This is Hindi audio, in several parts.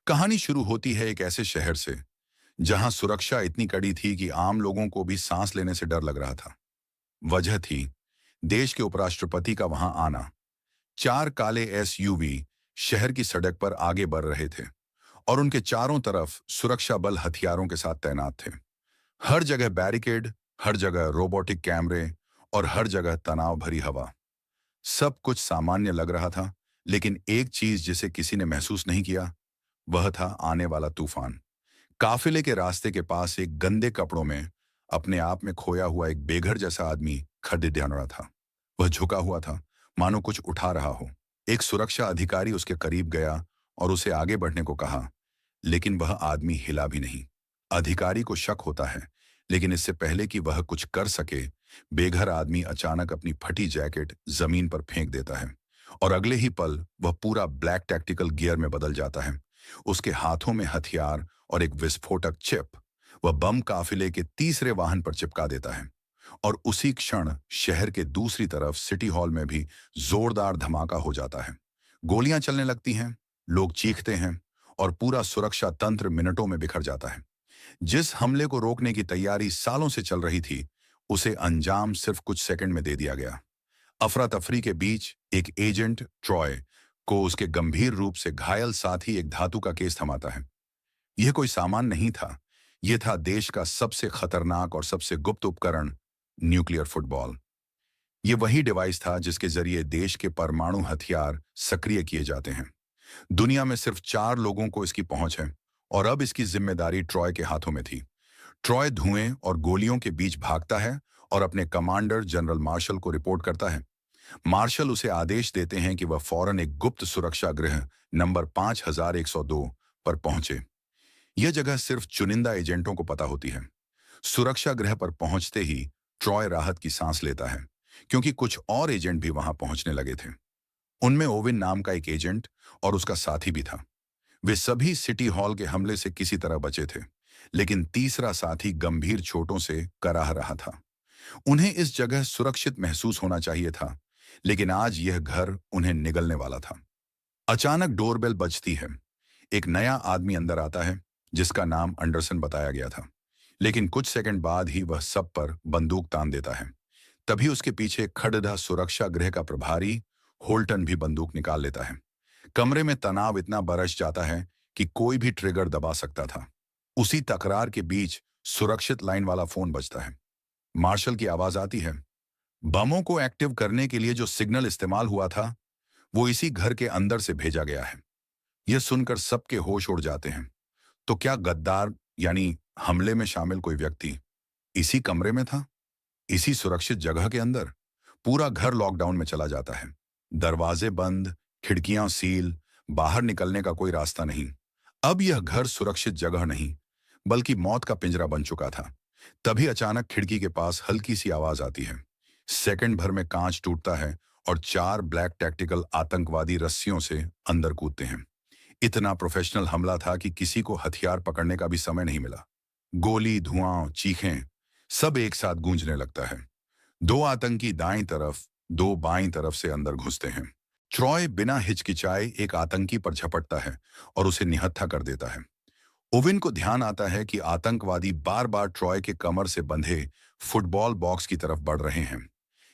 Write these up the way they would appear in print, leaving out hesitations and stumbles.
कहानी शुरू होती है एक ऐसे शहर से जहां सुरक्षा इतनी कड़ी थी कि आम लोगों को भी सांस लेने से डर लग रहा था। वजह थी देश के उपराष्ट्रपति का वहां आना। चार काले एसयूवी शहर की सड़क पर आगे बढ़ रहे थे और उनके चारों तरफ सुरक्षा बल हथियारों के साथ तैनात थे। हर जगह बैरिकेड, हर जगह रोबोटिक कैमरे और हर जगह तनाव भरी हवा। सब कुछ सामान्य लग रहा था, लेकिन एक चीज जिसे किसी ने महसूस नहीं किया, वह था आने वाला तूफान। काफिले के रास्ते के पास एक गंदे कपड़ों में अपने आप में खोया हुआ एक बेघर जैसा आदमी खड़े ध्यान रहा था। वह झुका हुआ था, मानो कुछ उठा रहा हो। एक सुरक्षा अधिकारी उसके करीब गया और उसे आगे बढ़ने को कहा, लेकिन वह आदमी हिला भी नहीं। अधिकारी को शक होता है, लेकिन इससे पहले कि वह कुछ कर सके, बेघर आदमी अचानक अपनी फटी जैकेट जमीन पर फेंक देता है और अगले ही पल वह पूरा ब्लैक टैक्टिकल गियर में बदल जाता है। उसके हाथों में हथियार और एक विस्फोटक चिप। वह बम काफिले के तीसरे वाहन पर चिपका देता है और उसी क्षण शहर के दूसरी तरफ सिटी हॉल में भी जोरदार धमाका हो जाता है। गोलियां चलने लगती हैं, लोग चीखते हैं और पूरा सुरक्षा तंत्र मिनटों में बिखर जाता है। जिस हमले को रोकने की तैयारी सालों से चल रही थी, उसे अंजाम सिर्फ कुछ सेकंड में दे दिया गया। अफरा तफरी के बीच एक एजेंट ट्रॉय को उसके गंभीर रूप से घायल साथी एक धातु का केस थमाता है। यह कोई सामान नहीं था, यह था देश का सबसे खतरनाक और सबसे गुप्त उपकरण, न्यूक्लियर फुटबॉल। यह वही डिवाइस था जिसके जरिए देश के परमाणु हथियार सक्रिय किए जाते हैं। दुनिया में सिर्फ 4 लोगों को इसकी पहुंच है और अब इसकी जिम्मेदारी ट्रॉय के हाथों में थी। ट्रॉय धुएं और गोलियों के बीच भागता है और अपने कमांडर जनरल मार्शल को रिपोर्ट करता है। मार्शल उसे आदेश देते हैं कि वह फौरन एक गुप्त सुरक्षा गृह नंबर 5102 पर पहुंचे। यह जगह सिर्फ चुनिंदा एजेंटों को पता होती है। सुरक्षा गृह पर पहुंचते ही ट्रॉय राहत की सांस लेता है, क्योंकि कुछ और एजेंट भी वहां पहुंचने लगे थे। उनमें ओविन नाम का एक एजेंट और उसका साथी भी था। वे सभी सिटी हॉल के हमले से किसी तरह बचे थे, लेकिन तीसरा साथी गंभीर चोटों से कराह रहा था। उन्हें इस जगह सुरक्षित महसूस होना चाहिए था, लेकिन आज यह घर उन्हें निगलने वाला था। अचानक डोरबेल बजती है। एक नया आदमी अंदर आता है, जिसका नाम एंडरसन बताया गया था, लेकिन कुछ सेकंड बाद ही वह सब पर बंदूक तान देता है। तभी उसके पीछे खड़दा सुरक्षा गृह का प्रभारी होल्टन भी बंदूक निकाल लेता है। कमरे में तनाव इतना बरस जाता है कि कोई भी ट्रिगर दबा सकता था। उसी तकरार के बीच सुरक्षित लाइन वाला फोन बजता है। मार्शल की आवाज आती है, बमों को एक्टिव करने के लिए जो सिग्नल इस्तेमाल हुआ था, वो इसी घर के अंदर से भेजा गया है। यह सुनकर सबके होश उड़ जाते हैं। तो क्या गद्दार यानी हमले में शामिल कोई व्यक्ति इसी कमरे में था, इसी सुरक्षित जगह के अंदर? पूरा घर लॉकडाउन में चला जाता है। दरवाजे बंद, खिड़कियां सील, बाहर निकलने का कोई रास्ता नहीं। अब यह घर सुरक्षित जगह नहीं, बल्कि मौत का पिंजरा बन चुका था। तभी अचानक खिड़की के पास हल्की सी आवाज आती है। सेकंड भर में कांच टूटता है और 4 ब्लैक टैक्टिकल आतंकवादी रस्सियों से अंदर कूदते हैं। इतना प्रोफेशनल हमला था कि किसी को हथियार पकड़ने का भी समय नहीं मिला। गोली, धुआं, चीखें, सब एक साथ गूंजने लगता है। 2 आतंकी दाईं तरफ, 2 बाईं तरफ से अंदर घुसते हैं। ट्रॉय बिना हिचकिचाए एक आतंकी पर झपटता है और उसे निहत्था कर देता है। ओविन को ध्यान आता है कि आतंकवादी बार बार ट्रॉय के कमर से बंधे फुटबॉल बॉक्स की तरफ बढ़ रहे हैं।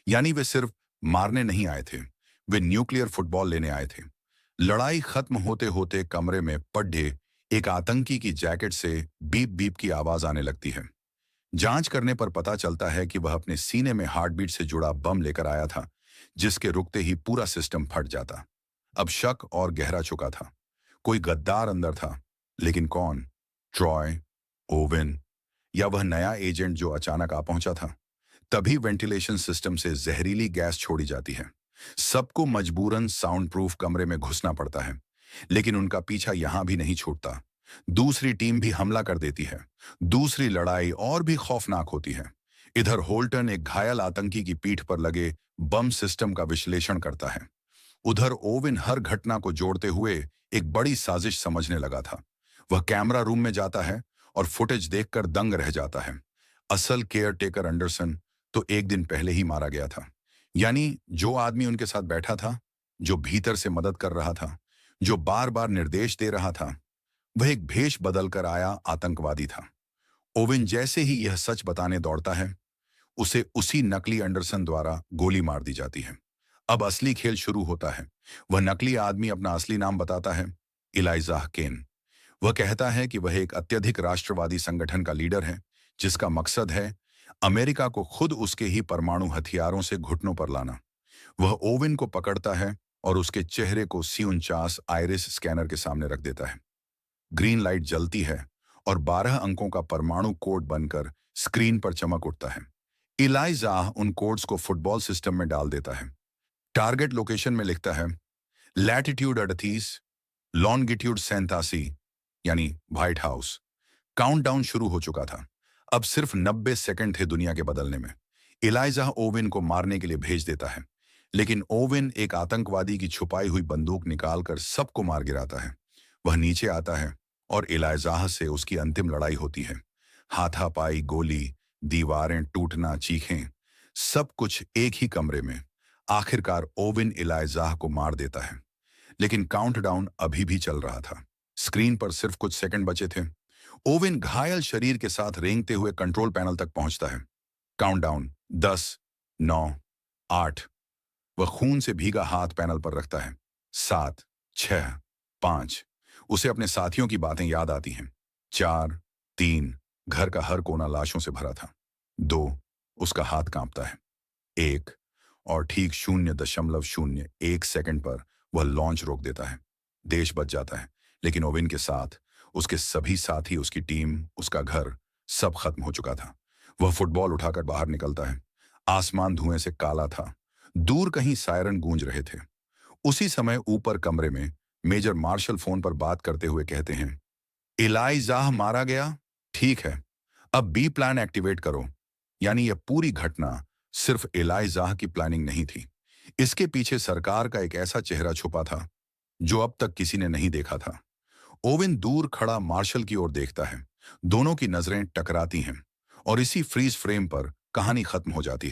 यानी वे सिर्फ मारने नहीं आए थे, वे न्यूक्लियर फुटबॉल लेने आए थे। लड़ाई खत्म होते होते कमरे में पड्ढे एक आतंकी की जैकेट से बीप बीप की आवाज आने लगती है। जांच करने पर पता चलता है कि वह अपने सीने में हार्टबीट से जुड़ा बम लेकर आया था, जिसके रुकते ही पूरा सिस्टम फट जाता। अब शक और गहरा चुका था। कोई गद्दार अंदर था, लेकिन कौन? ट्रॉय, ओवेन या वह नया एजेंट जो अचानक आ पहुंचा था? तभी वेंटिलेशन सिस्टम से जहरीली गैस छोड़ी जाती है। सबको मजबूरन साउंड प्रूफ कमरे में घुसना पड़ता है, लेकिन उनका पीछा यहां भी नहीं छूटता। दूसरी टीम भी हमला कर देती है। दूसरी लड़ाई और भी खौफनाक होती है। इधर होल्टन एक घायल आतंकी की पीठ पर लगे बम सिस्टम का विश्लेषण करता है। उधर ओविन हर घटना को जोड़ते हुए एक बड़ी साजिश समझने लगा था। वह कैमरा रूम में जाता है और फुटेज देखकर दंग रह जाता है। असल केयर टेकर एंडरसन तो एक दिन पहले ही मारा गया था। यानी जो आदमी उनके साथ बैठा था, जो भीतर से मदद कर रहा था, जो बार बार निर्देश दे रहा था, वह एक भेष बदलकर आया आतंकवादी था। ओवेन जैसे ही यह सच बताने दौड़ता है, उसे उसी नकली एंडरसन द्वारा गोली मार दी जाती है। अब असली खेल शुरू होता है। वह नकली आदमी अपना असली नाम बताता है, इलाइजाह केन। वह कहता है कि वह एक अत्यधिक राष्ट्रवादी संगठन का लीडर है, जिसका मकसद है अमेरिका को खुद उसके ही परमाणु हथियारों से घुटनों पर लाना। वह ओवेन को पकड़ता है और उसके चेहरे को C49 आइरिस स्कैनर के सामने रख देता है। ग्रीन लाइट जलती है और 12 अंकों का परमाणु कोड बनकर स्क्रीन पर चमक उठता है। इलाइजाह उन कोड्स को फुटबॉल सिस्टम में डाल देता है। टारगेट लोकेशन में लिखता है लैटिट्यूड 38, लॉन्गिट्यूड 87, यानी व्हाइट हाउस। काउंटडाउन शुरू हो चुका था। अब सिर्फ 90 सेकंड थे दुनिया के बदलने में। इलाइजाह ओवेन को मारने के लिए भेज देता है, लेकिन ओवेन एक आतंकवादी की छुपाई हुई बंदूक निकालकर सबको मार गिराता है। वह नीचे आता है और इलाइजाह से उसकी अंतिम लड़ाई होती है। हाथापाई, गोली, दीवारें टूटना, चीखें, सब कुछ एक ही कमरे में। आखिरकार ओवेन इलाइजाह को मार देता है, लेकिन काउंटडाउन अभी भी चल रहा था। स्क्रीन पर सिर्फ कुछ सेकंड बचे थे। ओवेन घायल शरीर के साथ रेंगते हुए कंट्रोल पैनल तक पहुंचता है। काउंटडाउन 10, 9, 8। वह खून से भीगा हाथ पैनल पर रखता है। 7, 6, 5। उसे अपने साथियों की बातें याद आती हैं। 4, 3। घर का हर कोना लाशों से भरा था। 2। उसका हाथ कांपता है। 1। और ठीक 0.01 सेकंड पर वह लॉन्च रोक देता है। देश बच जाता है, लेकिन ओवेन के साथ उसके सभी साथी, उसकी टीम, उसका घर, सब खत्म हो चुका था। वह फुटबॉल उठाकर बाहर निकलता है। आसमान धुएं से काला था। दूर कहीं सायरन गूंज रहे थे। उसी समय ऊपर कमरे में मेजर मार्शल फोन पर बात करते हुए कहते हैं, इलाइजाह मारा गया? ठीक है, अब बी प्लान एक्टिवेट करो। यानी यह पूरी घटना सिर्फ इलाइजाह की प्लानिंग नहीं थी। इसके पीछे सरकार का एक ऐसा चेहरा छुपा था जो अब तक किसी ने नहीं देखा था। ओवेन दूर खड़ा मार्शल की ओर देखता है। दोनों की नजरें टकराती हैं और इसी फ्रीज फ्रेम पर कहानी खत्म हो जाती है।